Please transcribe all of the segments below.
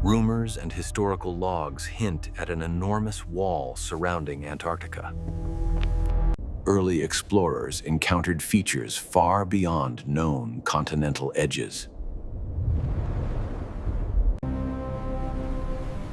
Rumors and historical logs hint at an enormous wall surrounding Antarctica. Early explorers encountered features far beyond known continental edges.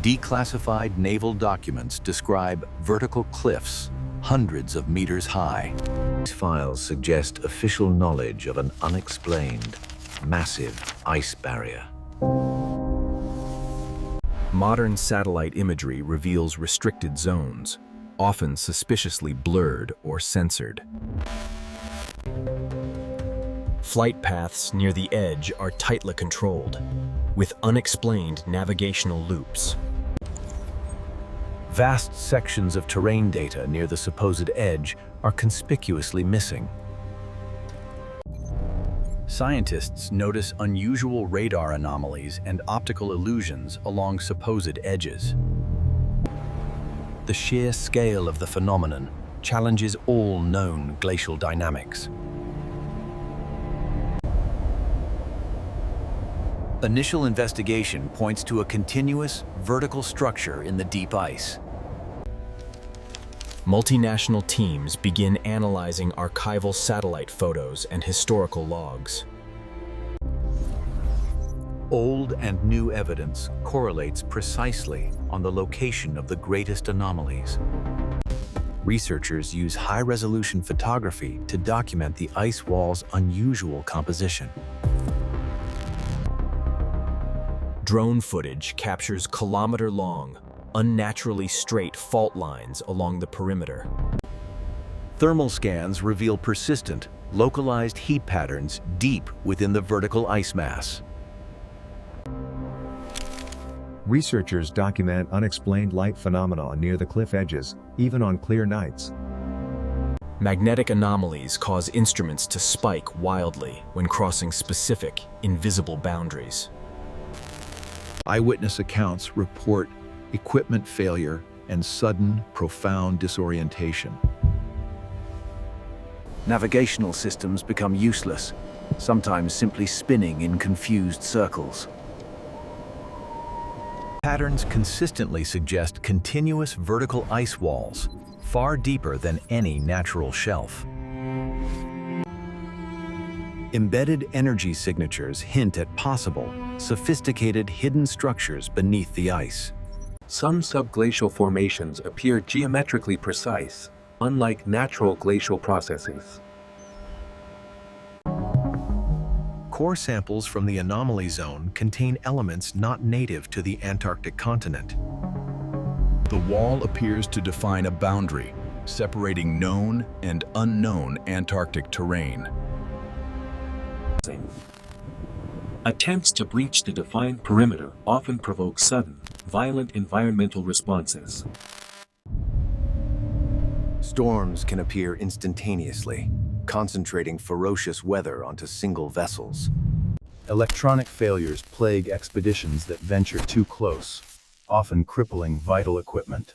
Declassified naval documents describe vertical cliffs hundreds of meters high. These files suggest official knowledge of an unexplained, massive ice barrier. Modern satellite imagery reveals restricted zones, often suspiciously blurred or censored. Flight paths near the edge are tightly controlled, with unexplained navigational loops. Vast sections of terrain data near the supposed edge are conspicuously missing. Scientists notice unusual radar anomalies and optical illusions along supposed edges. The sheer scale of the phenomenon challenges all known glacial dynamics. Initial investigation points to a continuous, vertical structure in the deep ice. Multinational teams begin analyzing archival satellite photos and historical logs. Old and new evidence correlates precisely on the location of the greatest anomalies. Researchers use high-resolution photography to document the ice wall's unusual composition. Drone footage captures kilometer-long, unnaturally straight fault lines along the perimeter. Thermal scans reveal persistent, localized heat patterns deep within the vertical ice mass. Researchers document unexplained light phenomena near the cliff edges, even on clear nights. Magnetic anomalies cause instruments to spike wildly when crossing specific, invisible boundaries. Eyewitness accounts report equipment failure and sudden, profound disorientation. Navigational systems become useless, sometimes simply spinning in confused circles. Patterns consistently suggest continuous vertical ice walls, far deeper than any natural shelf. Embedded energy signatures hint at possible, sophisticated hidden structures beneath the ice. Some subglacial formations appear geometrically precise, unlike natural glacial processes. Core samples from the anomaly zone contain elements not native to the Antarctic continent. The wall appears to define a boundary, separating known and unknown Antarctic terrain. Attempts to breach the defined perimeter often provoke sudden, violent environmental responses. Storms can appear instantaneously, concentrating ferocious weather onto single vessels. Electronic failures plague expeditions that venture too close, often crippling vital equipment.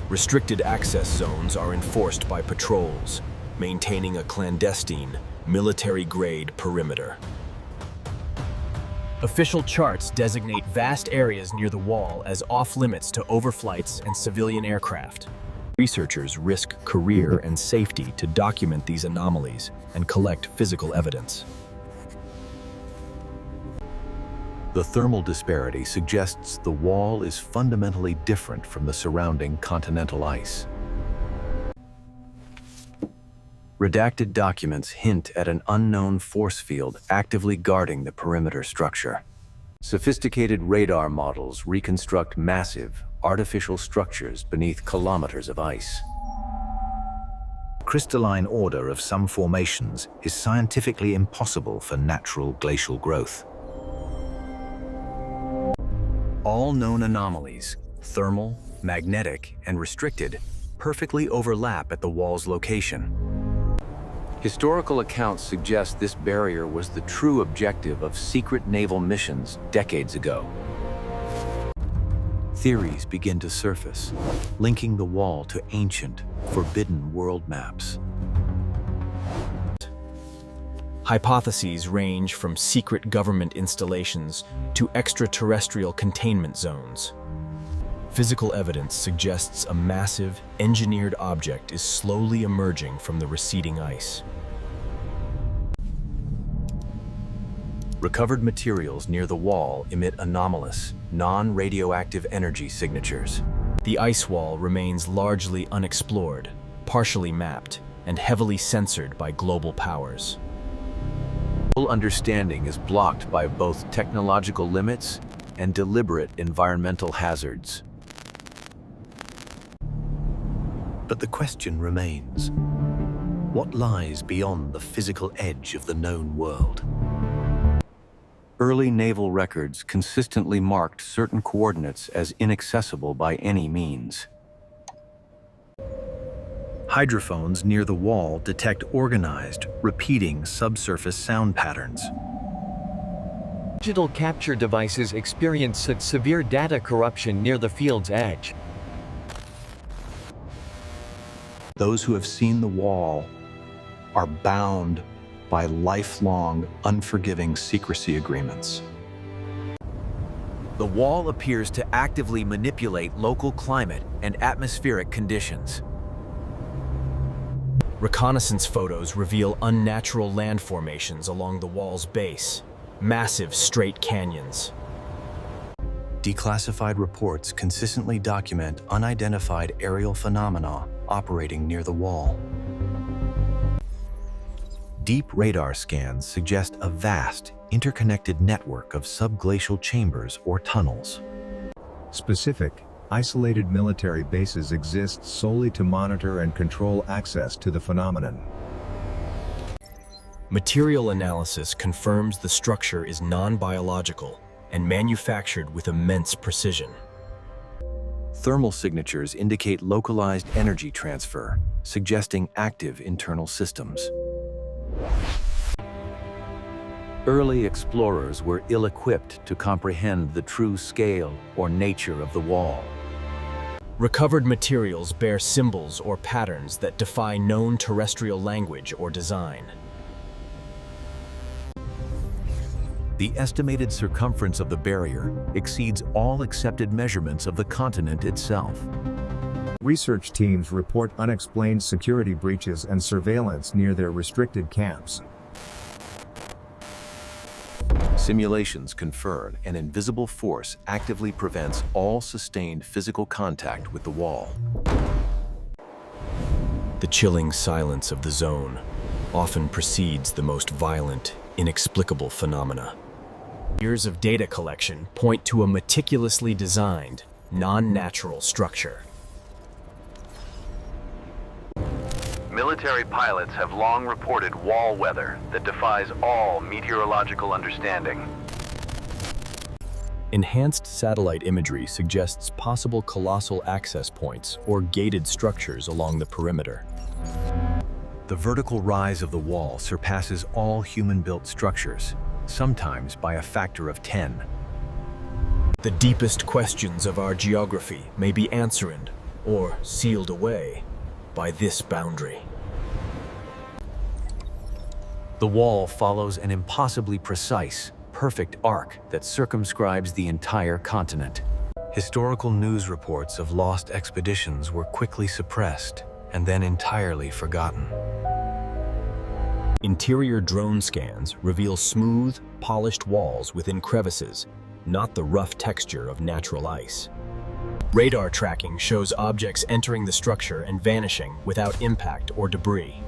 Restricted access zones are enforced by patrols, maintaining a clandestine, military-grade perimeter. Official charts designate vast areas near the wall as off-limits to overflights and civilian aircraft. Researchers risk career and safety to document these anomalies and collect physical evidence. The thermal disparity suggests the wall is fundamentally different from the surrounding continental ice. Redacted documents hint at an unknown force field actively guarding the perimeter structure. Sophisticated radar models reconstruct massive, artificial structures beneath kilometers of ice. Crystalline order of some formations is scientifically impossible for natural glacial growth. All known anomalies, thermal, magnetic, and restricted, perfectly overlap at the wall's location. Historical accounts suggest this barrier was the true objective of secret naval missions decades ago. Theories begin to surface, linking the wall to ancient, forbidden world maps. Hypotheses range from secret government installations to extraterrestrial containment zones. Physical evidence suggests a massive, engineered object is slowly emerging from the receding ice. Recovered materials near the wall emit anomalous, non-radioactive energy signatures. The ice wall remains largely unexplored, partially mapped, and heavily censored by global powers. Full understanding is blocked by both technological limits and deliberate environmental hazards. But the question remains: what lies beyond the physical edge of the known world? Early naval records consistently marked certain coordinates as inaccessible by any means. Hydrophones near the wall detect organized, repeating subsurface sound patterns. Digital capture devices experience such severe data corruption near the field's edge. Those who have seen the wall are bound by lifelong, unforgiving secrecy agreements. The wall appears to actively manipulate local climate and atmospheric conditions. Reconnaissance photos reveal unnatural land formations along the wall's base, massive straight canyons. Declassified reports consistently document unidentified aerial phenomena operating near the wall. Deep radar scans suggest a vast, interconnected network of subglacial chambers or tunnels. Specific, isolated military bases exist solely to monitor and control access to the phenomenon. Material analysis confirms the structure is non-biological and manufactured with immense precision. Thermal signatures indicate localized energy transfer, suggesting active internal systems. Early explorers were ill-equipped to comprehend the true scale or nature of the wall. Recovered materials bear symbols or patterns that defy known terrestrial language or design. The estimated circumference of the barrier exceeds all accepted measurements of the continent itself. Research teams report unexplained security breaches and surveillance near their restricted camps. Simulations confirm an invisible force actively prevents all sustained physical contact with the wall. The chilling silence of the zone often precedes the most violent, inexplicable phenomena. Years of data collection point to a meticulously designed, non-natural structure. Military pilots have long reported wall weather that defies all meteorological understanding. Enhanced satellite imagery suggests possible colossal access points or gated structures along the perimeter. The vertical rise of the wall surpasses all human-built structures, sometimes by a factor of 10. The deepest questions of our geography may be answered or sealed away by this boundary. The wall follows an impossibly precise, perfect arc that circumscribes the entire continent. Historical news reports of lost expeditions were quickly suppressed and then entirely forgotten. Interior drone scans reveal smooth, polished walls within crevices, not the rough texture of natural ice. Radar tracking shows objects entering the structure and vanishing without impact or debris.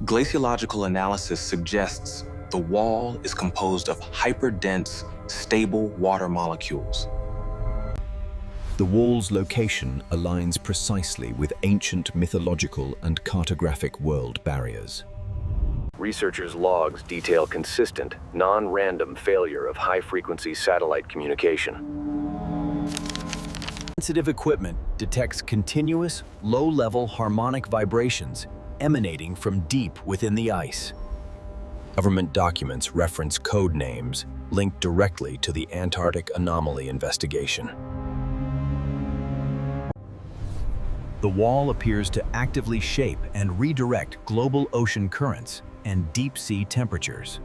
Glaciological analysis suggests the wall is composed of hyperdense, stable water molecules. The wall's location aligns precisely with ancient mythological and cartographic world barriers. Researchers' logs detail consistent, non-random failure of high-frequency satellite communication. Sensitive equipment detects continuous, low-level harmonic vibrations emanating from deep within the ice. Government documents reference code names linked directly to the Antarctic anomaly investigation. The wall appears to actively shape and redirect global ocean currents and deep-sea temperatures.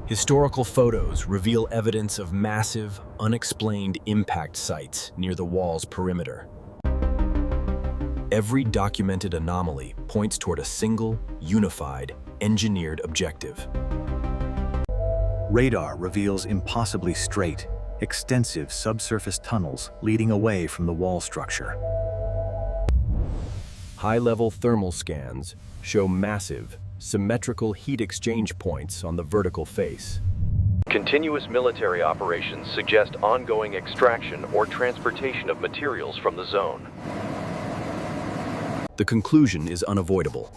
Historical photos reveal evidence of massive, unexplained impact sites near the wall's perimeter. Every documented anomaly points toward a single, unified, engineered objective. Radar reveals impossibly straight, extensive subsurface tunnels leading away from the wall structure. High-level thermal scans show massive, symmetrical heat exchange points on the vertical face. Continuous military operations suggest ongoing extraction or transportation of materials from the zone. The conclusion is unavoidable.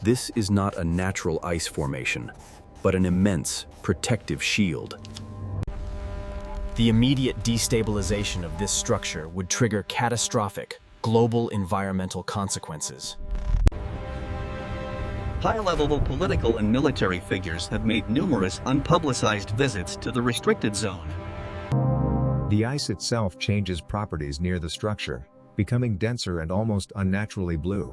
This is not a natural ice formation, but an immense, protective shield. The immediate destabilization of this structure would trigger catastrophic, global environmental consequences. High-level political and military figures have made numerous unpublicized visits to the restricted zone. The ice itself changes properties near the structure, becoming denser and almost unnaturally blue.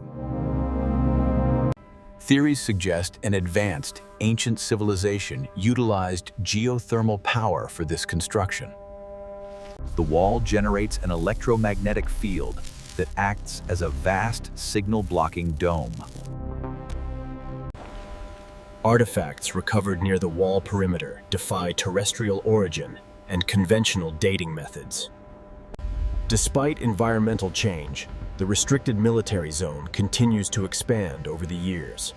Theories suggest an advanced, ancient civilization utilized geothermal power for this construction. The wall generates an electromagnetic field that acts as a vast signal-blocking dome. Artifacts recovered near the wall perimeter defy terrestrial origin and conventional dating methods. Despite environmental change, the restricted military zone continues to expand over the years.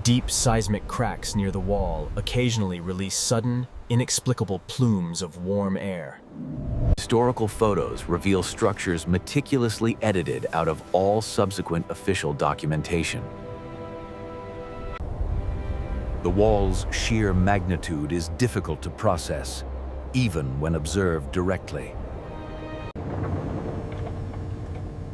Deep seismic cracks near the wall occasionally release sudden, inexplicable plumes of warm air. Historical photos reveal structures meticulously edited out of all subsequent official documentation. The wall's sheer magnitude is difficult to process, even when observed directly.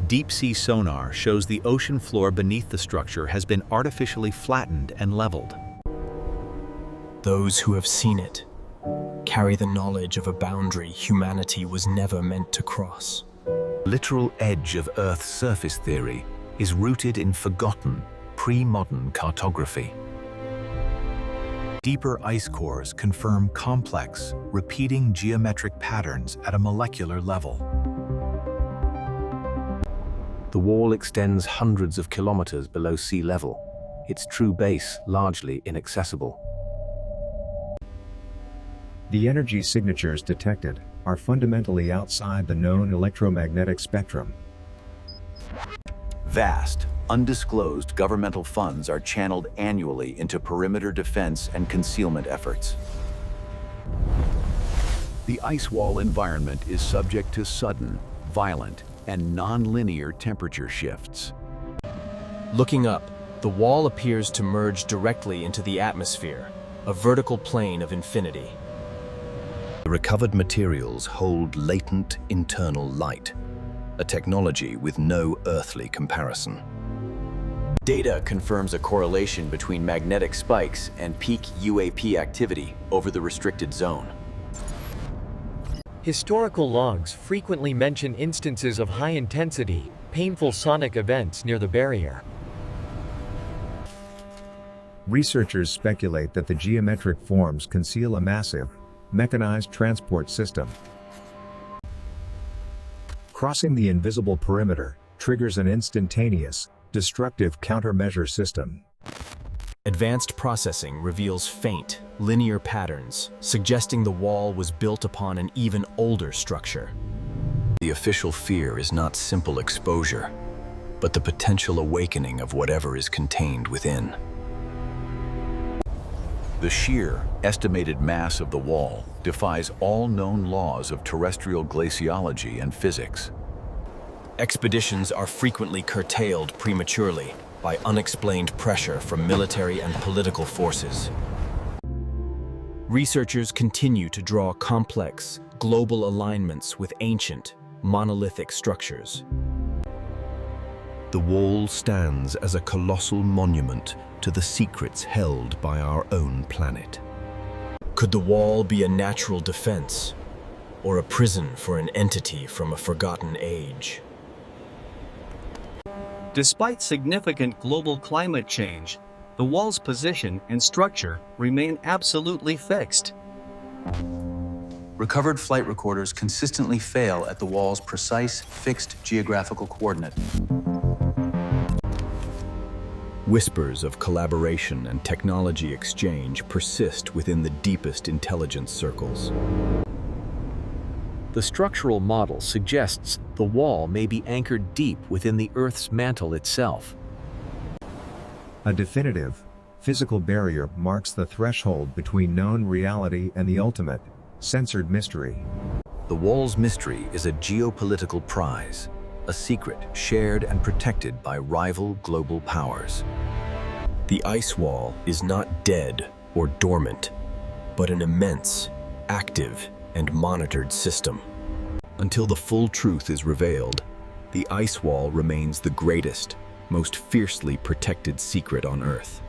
Deep-sea sonar shows the ocean floor beneath the structure has been artificially flattened and leveled. Those who have seen it carry the knowledge of a boundary humanity was never meant to cross. Literal edge of Earth's surface theory is rooted in forgotten, pre-modern cartography. Deeper ice cores confirm complex, repeating geometric patterns at a molecular level. The wall extends hundreds of kilometers below sea level, its true base largely inaccessible. The energy signatures detected are fundamentally outside the known electromagnetic spectrum. Vast, undisclosed governmental funds are channeled annually into perimeter defense and concealment efforts. The ice wall environment is subject to sudden, violent, and non-linear temperature shifts. Looking up, the wall appears to merge directly into the atmosphere, a vertical plane of infinity. The recovered materials hold latent internal light, a technology with no earthly comparison. Data confirms a correlation between magnetic spikes and peak UAP activity over the restricted zone. Historical logs frequently mention instances of high-intensity, painful sonic events near the barrier. Researchers speculate that the geometric forms conceal a massive, mechanized transport system. Crossing the invisible perimeter triggers an instantaneous, destructive countermeasure system. Advanced processing reveals faint, linear patterns, suggesting the wall was built upon an even older structure. The official fear is not simple exposure, but the potential awakening of whatever is contained within. The sheer, estimated mass of the wall defies all known laws of terrestrial glaciology and physics. Expeditions are frequently curtailed prematurely by unexplained pressure from military and political forces. Researchers continue to draw complex, global alignments with ancient, monolithic structures. The wall stands as a colossal monument to the secrets held by our own planet. Could the wall be a natural defense, or a prison for an entity from a forgotten age. Despite significant global climate change, the wall's position and structure remain absolutely fixed. Recovered flight recorders consistently fail at the wall's precise, fixed geographical coordinate. Whispers of collaboration and technology exchange persist within the deepest intelligence circles. The structural model suggests the wall may be anchored deep within the Earth's mantle itself. A definitive, physical barrier marks the threshold between known reality and the ultimate, censored mystery. The wall's mystery is a geopolitical prize, a secret shared and protected by rival global powers. The ice wall is not dead or dormant, but an immense, active, and monitored system. Until the full truth is revealed, the ice wall remains the greatest, most fiercely protected secret on Earth.